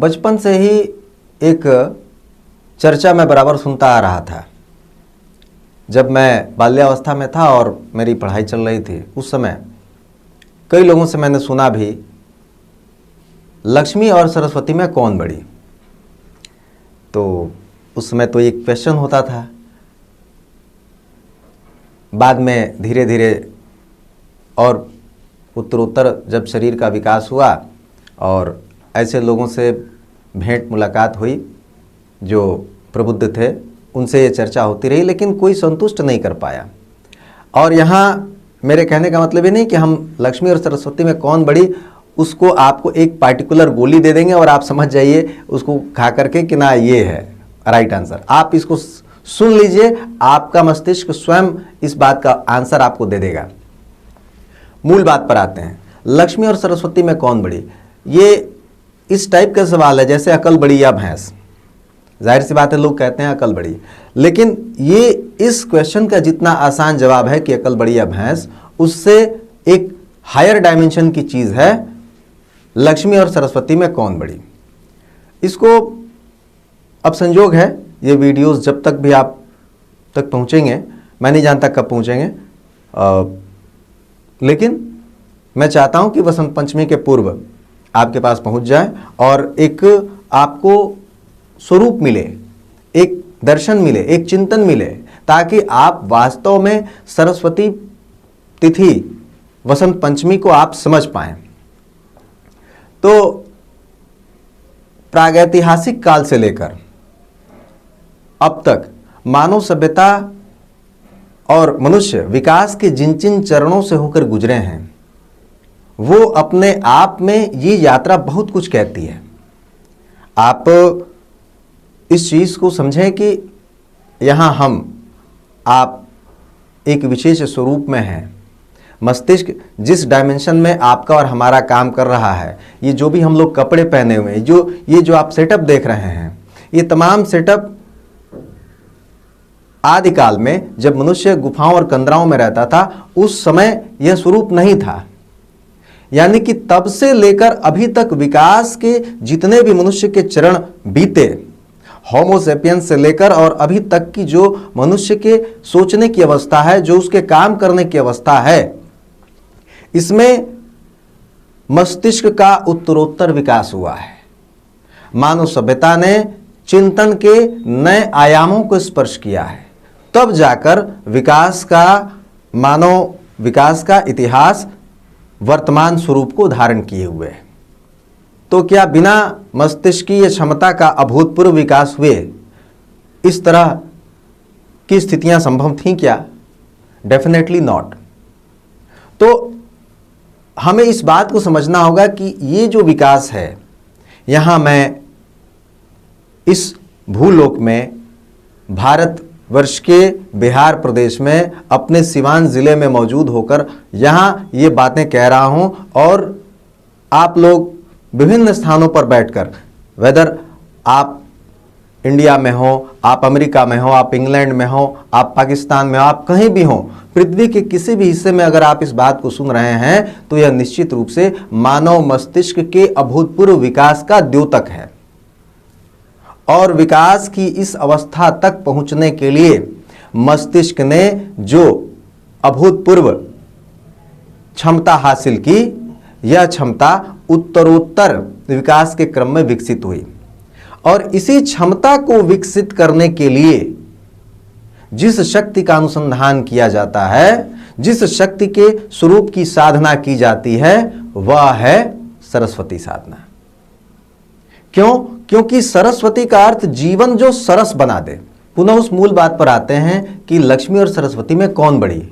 बचपन से ही एक चर्चा मैं बराबर सुनता आ रहा था। जब मैं बाल्यावस्था में था और मेरी पढ़ाई चल रही थी, उस समय कई लोगों से मैंने सुना भी, लक्ष्मी और सरस्वती में कौन बड़ी। तो उस समय तो एक क्वेश्चन होता था। बाद में धीरे धीरे और उत्तरोत्तर जब शरीर का विकास हुआ और ऐसे लोगों से भेंट मुलाकात हुई जो प्रबुद्ध थे, उनसे ये चर्चा होती रही, लेकिन कोई संतुष्ट नहीं कर पाया। और यहाँ मेरे कहने का मतलब ये नहीं कि हम लक्ष्मी और सरस्वती में कौन बड़ी, उसको आपको एक पार्टिकुलर गोली दे देंगे और आप समझ जाइए उसको खा करके कि ना ये है राइट आंसर। आप इसको सुन लीजिए, आपका मस्तिष्क स्वयं इस बात का आंसर आपको दे देगा। मूल बात पर आते हैं, लक्ष्मी और सरस्वती में कौन बड़ी। ये इस टाइप का सवाल है जैसे अकल बड़ी या भैंस। जाहिर सी बात है, लोग कहते हैं अकल बड़ी, लेकिन ये इस क्वेश्चन का जितना आसान जवाब है कि अकल बड़ी या भैंस, उससे एक हायर डायमेंशन की चीज़ है लक्ष्मी और सरस्वती में कौन बड़ी। इसको अब संजोग है, ये वीडियोस जब तक भी आप तक पहुँचेंगे, मैं नहीं जानता कब पहुँचेंगे, लेकिन मैं चाहता हूँ कि वसंत पंचमी के पूर्व आपके पास पहुँच जाए और एक आपको स्वरूप मिले, एक दर्शन मिले, एक चिंतन मिले, ताकि आप वास्तव में सरस्वती तिथि वसंत पंचमी को आप समझ पाएं। तो प्रागैतिहासिक काल से लेकर अब तक मानव सभ्यता और मनुष्य विकास के जिन जिन चरणों से होकर गुजरे हैं, वो अपने आप में ये यात्रा बहुत कुछ कहती है। आप इस चीज़ को समझें कि यहाँ आप एक विशेष स्वरूप में हैं। मस्तिष्क जिस डायमेंशन में आपका और हमारा काम कर रहा है, ये जो भी हम लोग कपड़े पहने हुए हैं, ये जो आप सेटअप देख रहे हैं, ये तमाम सेटअप आदिकाल में जब मनुष्य गुफाओं और कंदराओं में रहता था, उस समय यह स्वरूप नहीं था। यानी कि तब से लेकर अभी तक विकास के जितने भी मनुष्य के चरण बीते, होमो सेपियंस से लेकर और अभी तक की जो मनुष्य के सोचने की अवस्था है, जो उसके काम करने की अवस्था है, इसमें मस्तिष्क का उत्तरोत्तर विकास हुआ है। मानव सभ्यता ने चिंतन के नए आयामों को स्पर्श किया है, तब जाकर मानव विकास का इतिहास वर्तमान स्वरूप को धारण किए हुए है। तो क्या बिना मस्तिष्कीय क्षमता का अभूतपूर्व विकास हुए इस तरह की स्थितियां संभव थीं क्या? Definitely not. तो हमें इस बात को समझना होगा कि ये जो विकास है, यहाँ मैं इस भूलोक में भारत वर्ष के बिहार प्रदेश में अपने सिवान ज़िले में मौजूद होकर यहाँ ये बातें कह रहा हूँ, और आप लोग विभिन्न स्थानों पर बैठकर, वेदर आप इंडिया में हो, आप अमेरिका में हो, आप इंग्लैंड में हो, आप पाकिस्तान में हो, आप कहीं भी हो, पृथ्वी के किसी भी हिस्से में अगर आप इस बात को सुन रहे हैं, तो यह निश्चित रूप से मानव मस्तिष्क के अभूतपूर्व विकास का द्योतक है। और विकास की इस अवस्था तक पहुंचने के लिए मस्तिष्क ने जो अभूतपूर्व क्षमता हासिल की, यह क्षमता उत्तरोत्तर विकास के क्रम में विकसित हुई। और इसी क्षमता को विकसित करने के लिए जिस शक्ति का अनुसंधान किया जाता है, जिस शक्ति के स्वरूप की साधना की जाती है, वह है सरस्वती साधना। क्यों? क्योंकि सरस्वती का अर्थ जीवन जो सरस बना दे। पुनः उस मूल बात पर आते हैं कि लक्ष्मी और सरस्वती में कौन बड़ी।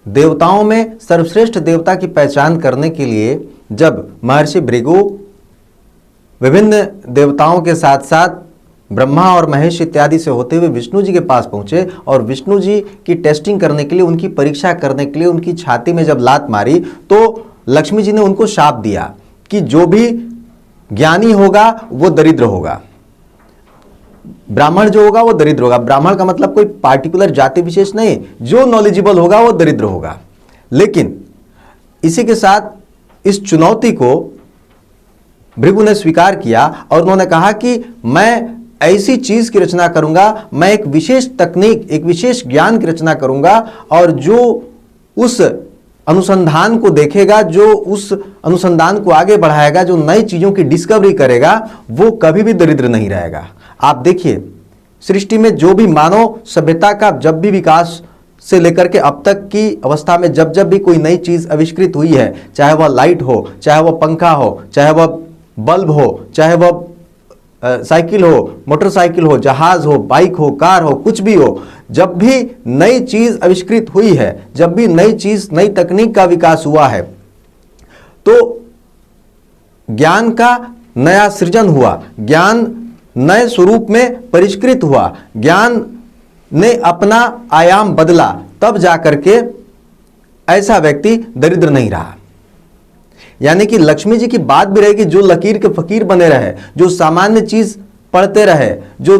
देवताओं में सर्वश्रेष्ठ देवता की पहचान करने के लिए जब महर्षि भृगु विभिन्न देवताओं के साथ साथ ब्रह्मा और महेश इत्यादि से होते हुए विष्णु जी के पास पहुंचे और विष्णु जी की टेस्टिंग करने के लिए, उनकी परीक्षा करने के लिए उनकी छाती में जब लात मारी, तो लक्ष्मी जी ने उनको शाप दिया कि जो भी ज्ञानी होगा वो दरिद्र होगा, ब्राह्मण जो होगा वो दरिद्र होगा। ब्राह्मण का मतलब कोई पार्टिकुलर जाति विशेष नहीं, जो नॉलेजेबल होगा वो दरिद्र होगा। लेकिन इसी के साथ इस चुनौती को भृगु ने स्वीकार किया और उन्होंने कहा कि मैं ऐसी चीज की रचना करूंगा, मैं एक विशेष तकनीक, एक विशेष ज्ञान की रचना करूंगा, और जो उस अनुसंधान को देखेगा, जो उस अनुसंधान को आगे बढ़ाएगा, जो नई चीजों की डिस्कवरी करेगा, वो कभी भी दरिद्र नहीं रहेगा। आप देखिए, सृष्टि में जो भी मानव सभ्यता का जब भी विकास से लेकर के अब तक की अवस्था में जब जब भी कोई नई चीज आविष्कृत हुई है, चाहे वह लाइट हो, चाहे वह पंखा हो, चाहे वह बल्ब हो, चाहे वह साइकिल हो, मोटरसाइकिल हो, जहाज हो, बाइक हो, कार हो, कुछ भी हो, जब भी नई चीज आविष्कृत हुई है, जब भी नई चीज, नई तकनीक का विकास हुआ है, तो ज्ञान का नया सृजन हुआ, ज्ञान नए स्वरूप में परिष्कृत हुआ, ज्ञान ने अपना आयाम बदला, तब जाकर के ऐसा व्यक्ति दरिद्र नहीं रहा। यानी कि लक्ष्मी जी की बात भी रहेगी, जो लकीर के फकीर बने रहे, जो सामान्य चीज पढ़ते रहे, जो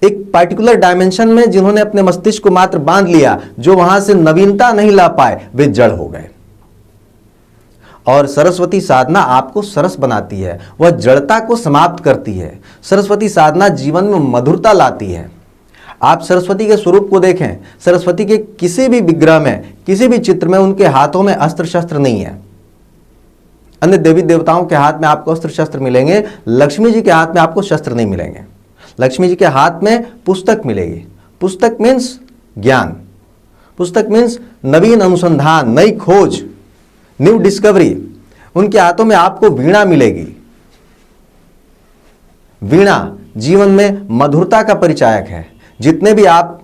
एक पार्टिकुलर डायमेंशन में जिन्होंने अपने मस्तिष्क को मात्र बांध लिया, जो वहां से नवीनता नहीं ला पाए, वे जड़ हो गए। और सरस्वती साधना आपको सरस बनाती है, वह जड़ता को समाप्त करती है। सरस्वती साधना जीवन में मधुरता लाती है। आप सरस्वती के स्वरूप को देखें, सरस्वती के किसी भी विग्रह में, किसी भी चित्र में उनके हाथों में अस्त्र शस्त्र नहीं है। अन्य देवी देवताओं के हाथ में आपको अस्त्र शस्त्र मिलेंगे, लक्ष्मी जी के हाथ में आपको शस्त्र नहीं मिलेंगे। लक्ष्मी जी के हाथ में पुस्तक मिलेगी। पुस्तक मीन्स ज्ञान, पुस्तक मीन्स नवीन अनुसंधान, नई खोज, न्यू डिस्कवरी। उनके हाथों में आपको वीणा मिलेगी। वीणा जीवन में मधुरता का परिचायक है। जितने भी आप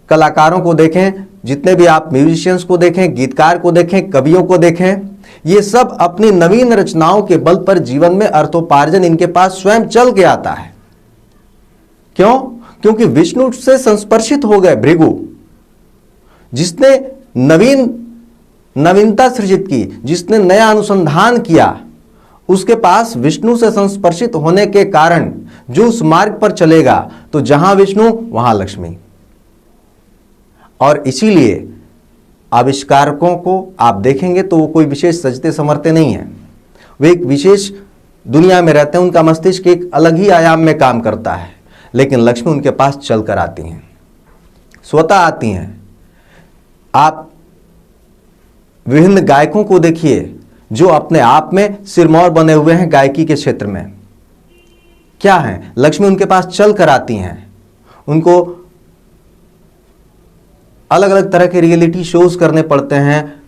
कलाकारों को देखें, जितने भी आप म्यूजिशियंस को देखें, गीतकार को देखें, कवियों को देखें, ये सब अपनी नवीन रचनाओं के बल पर जीवन में अर्थोपार्जन इनके पास स्वयं चल के आता है। क्यों? क्योंकि विष्णु से संस्पर्शित हो गए भृगु। जिसने नवीनता सृजित की, जिसने नया अनुसंधान किया, उसके पास विष्णु से संस्पर्शित होने के कारण जो उस मार्ग पर चलेगा, तो जहां विष्णु वहां लक्ष्मी। और इसीलिए आविष्कारकों को आप देखेंगे तो वो कोई विशेष सजते संवरते नहीं है, वे एक विशेष दुनिया में रहते हैं। उनका मस्तिष्क एक अलग ही आयाम में काम करता है, लेकिन लक्ष्मी उनके पास चलकर आती हैं, स्वतः आती हैं। आप विभिन्न गायकों को देखिए जो अपने आप में सिरमौर बने हुए हैं गायकी के क्षेत्र में। क्या है? लक्ष्मी उनके पास चल कर आती हैं। उनको अलग अलग तरह के रियलिटी शोज करने पड़ते हैं।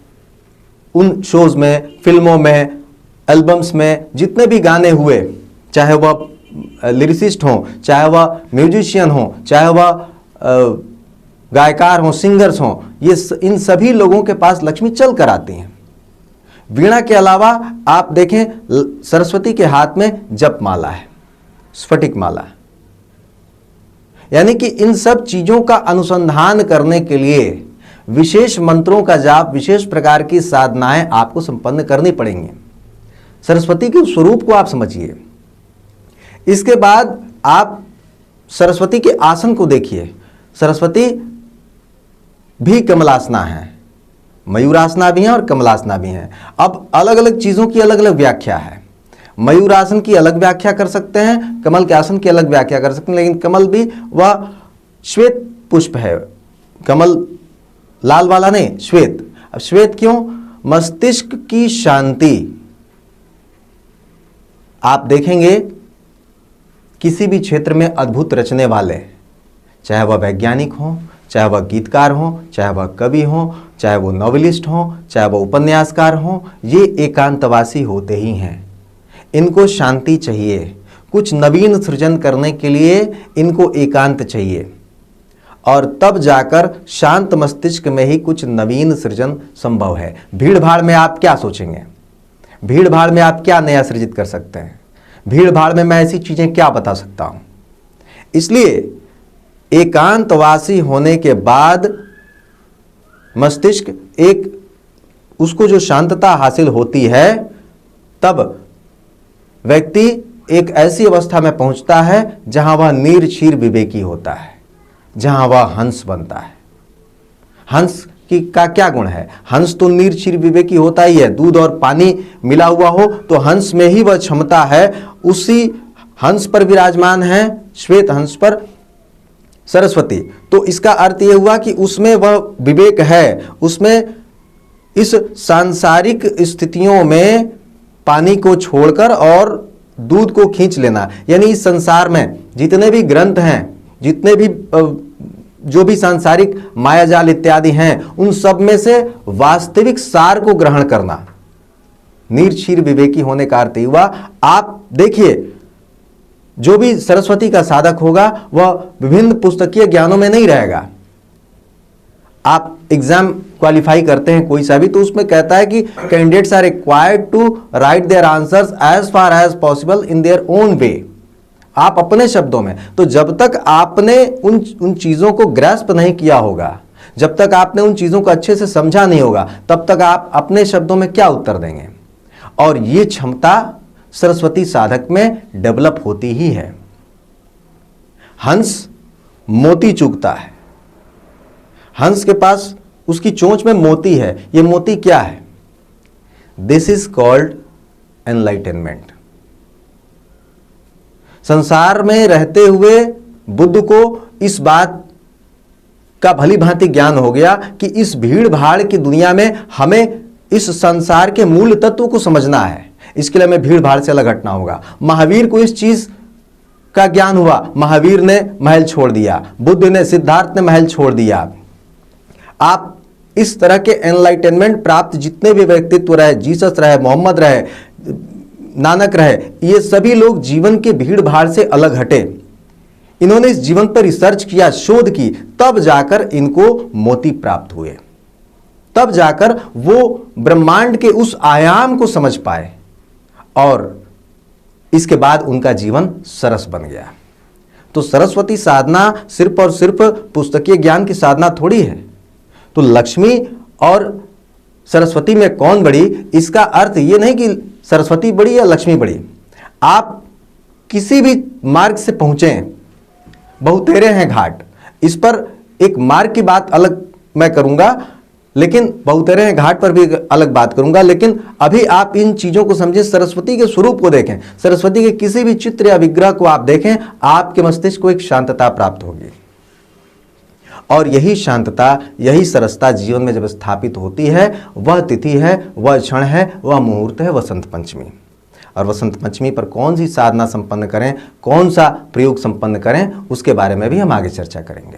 उन शोज में, फिल्मों में, एल्बम्स में जितने भी गाने हुए, चाहे वह लिरिसिस्ट हों, चाहे वह म्यूजिशियन हों, चाहे वह गायकार हों, सिंगर्स हों, ये इन सभी लोगों के पास लक्ष्मी चल कर आती हैं। वीणा के अलावा आप देखें, सरस्वती के हाथ में जप माला है, स्फटिक माला। यानी कि इन सब चीजों का अनुसंधान करने के लिए विशेष मंत्रों का जाप, विशेष प्रकार की साधनाएं आपको संपन्न करनी पड़ेंगी। सरस्वती के स्वरूप को आप समझिए। इसके बाद आप सरस्वती के आसन को देखिए। सरस्वती भी कमलासना है, मयूरासना भी है और कमलासना भी है। अब अलग अलग चीजों की अलग अलग व्याख्या है। मयूरासन की अलग व्याख्या कर सकते हैं, कमल के आसन की अलग व्याख्या कर सकते हैं, लेकिन कमल भी वह श्वेत पुष्प है। कमल लाल वाला नहीं, श्वेत। अब श्वेत क्यों? मस्तिष्क की शांति। आप देखेंगे किसी भी क्षेत्र में अद्भुत रचने वाले, चाहे वह वैज्ञानिक हो, चाहे वह गीतकार हो, चाहे वह कवि हो, चाहे वो नॉवेलिस्ट हो, चाहे वो उपन्यासकार हो, ये एकांतवासी होते ही हैं। इनको शांति चाहिए। कुछ नवीन सृजन करने के लिए इनको एकांत चाहिए, और तब जाकर शांत मस्तिष्क में ही कुछ नवीन सृजन संभव है। भीड़ भाड़ में आप क्या सोचेंगे? भीड़ भाड़ में आप क्या नया सृजित कर सकते हैं? भीड़ भाड़ में मैं ऐसी चीजें क्या बता सकता हूं? इसलिए एकांतवासी होने के बाद मस्तिष्क एक, उसको जो शांतता हासिल होती है, तब व्यक्ति एक ऐसी अवस्था में पहुंचता है जहां वह नीर क्षीर विवेकी होता है, जहां वह हंस बनता है। हंस कि का क्या गुण है? हंस तो नीर क्षीर विवेकी होता ही है। दूध और पानी मिला हुआ हो तो हंस में ही वह क्षमता है। उसी हंस पर विराजमान है, श्वेत हंस पर सरस्वती। तो इसका अर्थ यह हुआ कि उसमें वह विवेक है, उसमें इस सांसारिक स्थितियों में पानी को छोड़कर और दूध को खींच लेना, यानी इस संसार में जितने भी ग्रंथ हैं, जितने भी जो भी सांसारिक मायाजाल इत्यादि हैं, उन सब में से वास्तविक सार को ग्रहण करना, नीर-क्षीर विवेकी होने का अर्थ हुआ। आप देखिए, जो भी सरस्वती का साधक होगा वह विभिन्न पुस्तकीय ज्ञानों में नहीं रहेगा। आप एग्जाम क्वालिफाई करते हैं कोई सा भी, तो उसमें कहता है कि candidates are required to write their answers as far as possible in their own way. आप अपने शब्दों में, तो जब तक आपने उन चीजों को ग्रैस्प नहीं किया होगा, जब तक आपने उन चीजों को अच्छे से समझा नहीं होगा, तब तक आप अपने शब्दों में क्या उत्तर देंगे। और ये क्षमता सरस्वती साधक में डेवलप होती ही है। हंस मोती चुगता है, हंस के पास उसकी चोंच में मोती है। ये मोती क्या है? This is called enlightenment. संसार में रहते हुए बुद्ध को इस बात का भली भांति ज्ञान हो गया कि इस भीड़ भाड़ की दुनिया में हमें इस संसार के मूल तत्व को समझना है, इसके लिए हमें भीड़ भाड़ से अलग हटना होगा। महावीर को इस चीज का ज्ञान हुआ, महावीर ने महल छोड़ दिया, बुद्ध ने, सिद्धार्थ ने महल छोड़ दिया। आप इस तरह के एनलाइटनमेंट प्राप्त जितने भी व्यक्तित्व रहे, जीसस रहे, मोहम्मद रहे, नानक रहे, ये सभी लोग जीवन के भीड़ भाड़ से अलग हटे। इन्होंने इस जीवन पर रिसर्च किया, शोध की, तब जाकर इनको मोती प्राप्त हुए, तब जाकर वो ब्रह्मांड के उस आयाम को समझ पाए और इसके बाद उनका जीवन सरस बन गया। तो सरस्वती साधना सिर्फ और सिर्फ पुस्तकीय ज्ञान की साधना थोड़ी है। तो लक्ष्मी और सरस्वती में कौन बड़ी, इसका अर्थ ये नहीं कि सरस्वती बड़ी या लक्ष्मी बड़ी। आप किसी भी मार्ग से पहुंचे, बहुतेरे हैं घाट, इस पर एक मार्ग की बात अलग मैं करूंगा, लेकिन बहुतेरे हैं घाट पर भी अलग बात करूंगा। लेकिन अभी आप इन चीजों को समझें, सरस्वती के स्वरूप को देखें, सरस्वती के किसी भी चित्र या विग्रह को आप देखें, आपके मस्तिष्क को एक शांतता प्राप्त होगी। और यही शांतता, यही सरसता जीवन में जब स्थापित होती है, वह तिथि है, वह क्षण है, वह मुहूर्त है वसंत पंचमी। और वसंत पंचमी पर कौन सी साधना संपन्न करें, कौन सा प्रयोग संपन्न करें, उसके बारे में भी हम आगे चर्चा करेंगे।